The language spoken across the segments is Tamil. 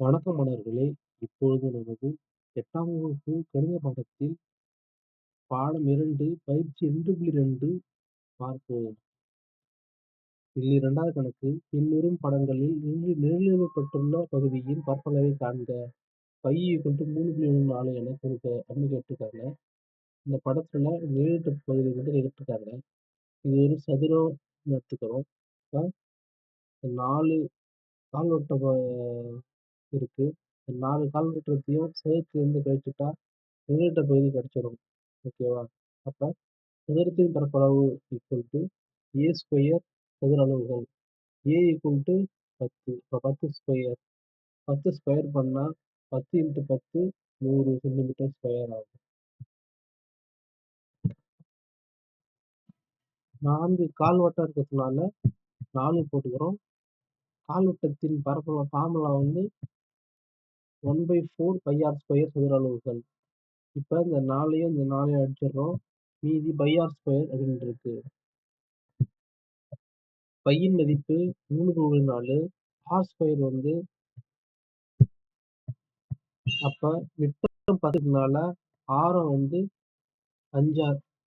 வணக்கம் மாணவர்களே! இப்பொழுது நமது 8ஆம் வகுப்பு கணித பாடத்தில் பாடம் 2 பயிற்சி 2.2 பார்ப்போம். இதில் 2வது கணக்கு பின்வரும் படங்களில் நிழலிடப்பட்டுள்ள பகுதியின் பரப்பளவைக் காண்க. π 3.14 என கொடுக்க அப்படின்னு கேட்டிருக்காங்க. இந்த படத்துல நிழலிட்ட பகுதி மட்டும் கேட்டிருக்காங்க. இது ஒரு சதுரம் எடுத்துக்கிறோம். இப்ப 4 கால்வட்ட இருக்கு. இந்த 4 கால்வட்டத்தையும் சேர்த்து கழிச்சுட்டா நிழலிட்ட பகுதி கிடைச்சிரும். ஓகேவா? அப்ப சதுரத்தின் பரப்பளவு ஈக்குவல் டு ஏ ஸ்கொயர் சதுர அளவுகள். ஏ ஈக்குவல் டு 10. இப்ப 10 ஸ்கொயர். 10 ஸ்கொயர் பண்ணா 10 × 10 100 சென்டிமீட்டர் ஸ்கொயர் ஆகும். 4 கால்வட்டம் இருக்கிறதுனால 4 போட்டுக்கிறோம். கால்வட்டத்தின் பரப்பளவு ஃபார்முலா 1/4 πr² சதுர அளவுகள். இப்ப இந்த 4யும் இந்த 4யும் அடிச்சிடுறோம். மீதி πr² அப்படின்னு இருக்கு. பையின் மதிப்பு 3/4. r² அப்ப விட்டம் 10னால ஆரம் 5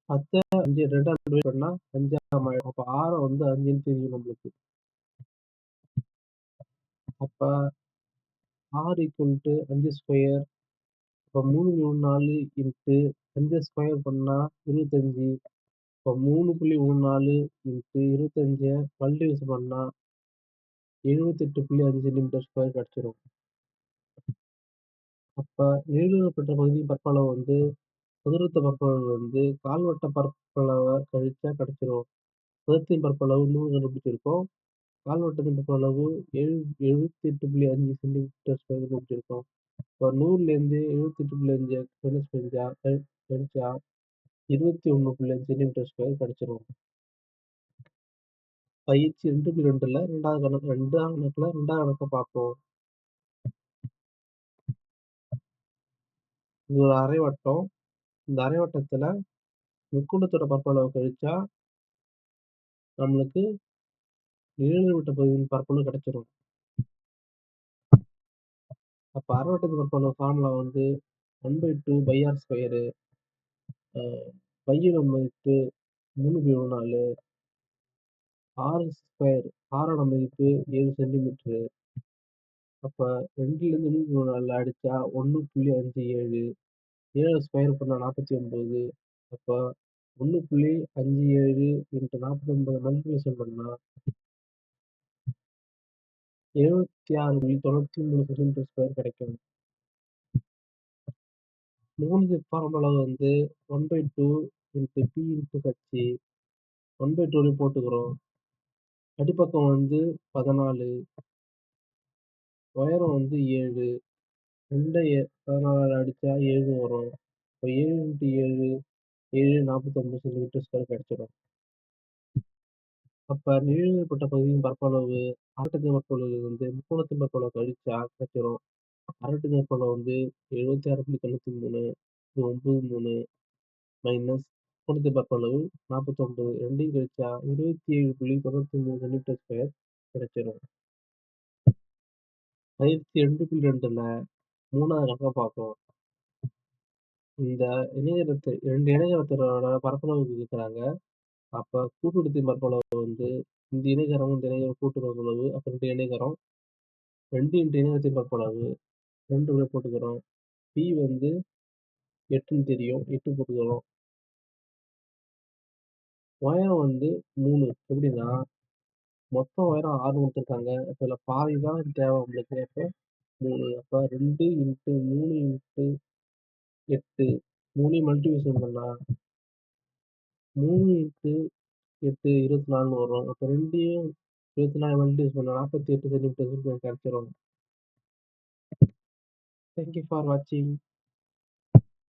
10 5 2ஆல் டிவைட் பண்ணா 5 ஆயிடும். அப்ப ஆரம் 5ன்னு தெரியும் நம்மளுக்கு. அப்ப r ஈக்குவல் டு 5 ஸ்கொயர். அப்ப 3/4 இன்ட்டு 5 ஸ்கொயர் பண்ணா 25. இப்ப 3.14 இன்ட்டு 25 மல்டிபிள் பண்ணா 78.5 சென்டிமீட்டர் ஸ்கொயர் கிடைச்சிரும். அப்ப நிழலிடப்பட்ட பகுதியின் பரப்பளவு சதுரத்த பரப்பளவு கால்வட்ட பரப்பளவை கழிச்சா கிடைச்சிரும். சதுரத்தின் பரப்பளவு 100 கண்டுபிடிச்சிருக்கோம். கால்வட்டத்தின் பரப்பளவு 78.5 சென்டிமீட்டர் ஸ்கொயர் கண்டுபிடிச்சிருக்கோம். இப்போ 100லேருந்து 78.5 கழிச்சா 21.5 சென்டிமீட்டர் ஸ்கொயர் கிடைச்சிரும். பயிற்சி 2.2ல 2வது கணக்கை பார்ப்போம். இது ஒரு அரைவட்டம். இந்த அரைவட்டத்துல முக்கோணத்தோட பரப்பளவை கழிச்சா நம்மளுக்கு நிழலிடப்பட்ட பகுதியின் பரப்பளவு கிடைச்சிரும். அப்ப அரைவட்டத்தின் பரப்பளவு ஃபார்முலா 1/2 πr². பையோட மதிப்பு 3/4. r². ஆரோட மதிப்பு 7 சென்டிமீட்டர். அப்ப 2லேருந்து 3/4 அடிச்சா 1.57. 7 ஸ்கொயர் பண்ணா 49. அப்ப 1.57 × 49 மல்டிபிளிகேஷன் பண்ணா 76.93 சென்டிமீட்டர் ஸ்கொயர் கிடைக்கும். மூலத்தின் பரப்பளவு 1/2 × p × h. 1/2 போட்டுக்கிறோம். அடிப்பக்கம் 14. உயரம் 7. 2 அடிச்சா 7 வரும். இப்போ 7 × 7 7 49 சென்டிமீட்டர் ஸ்கொயர் கிடைச்சிடும். அப்ப நிழலிடப்பட்ட பகுதியின் பரப்பளவு அரைவட்டத்தின் பரப்பளவு முக்கோணத்தின் பரப்பளவு கழிச்சா கிடைச்சிரும். அரைவட்டத்தின் பரப்பளவு 76.93. இது 93 மைனஸ் முக்கோணத்தின் பரப்பளவு 49. 2யும் கழிச்சா 27.93 சென்டிமீட்டர் ஸ்கொயர் கிடைச்சிரும். பயிற்சி 2.2ல 3வது கணக்கை பார்ப்போம். இந்த 2 இணைகரத்தோட பரப்பளவு கேட்குறாங்க. அப்ப கூட்டுவட்டத்தின் பரப்பளவு இந்த இணைகரம் இந்த இணைகரம் கூட்டு பரப்பளவு. அப்ப 2 இணைகரம் 2 × இணைகரத்தின் பரப்பளவு 2 போட்டுக்கிறோம். p 8ன்னு தெரியும். 8 போட்டுக்கிறோம். உயரம் 3. எப்படின்னா மொத்த உயரம் 6 கொடுத்துருக்காங்க. அப்ப இதுல பாதி தான் தேவை நம்மளுக்கு. அப்ப 3. அப்ப 2 × 3 × 8 3யும் மல்டிபிளிகேஷன் பண்ணா 3 × 8 24 வரும். அப்ப 2யும் 24 மல்டிபிளிகேஷன் பண்ணா 48 சென்டிமீட்டர் கிடைச்சிரும். Thank you for watching.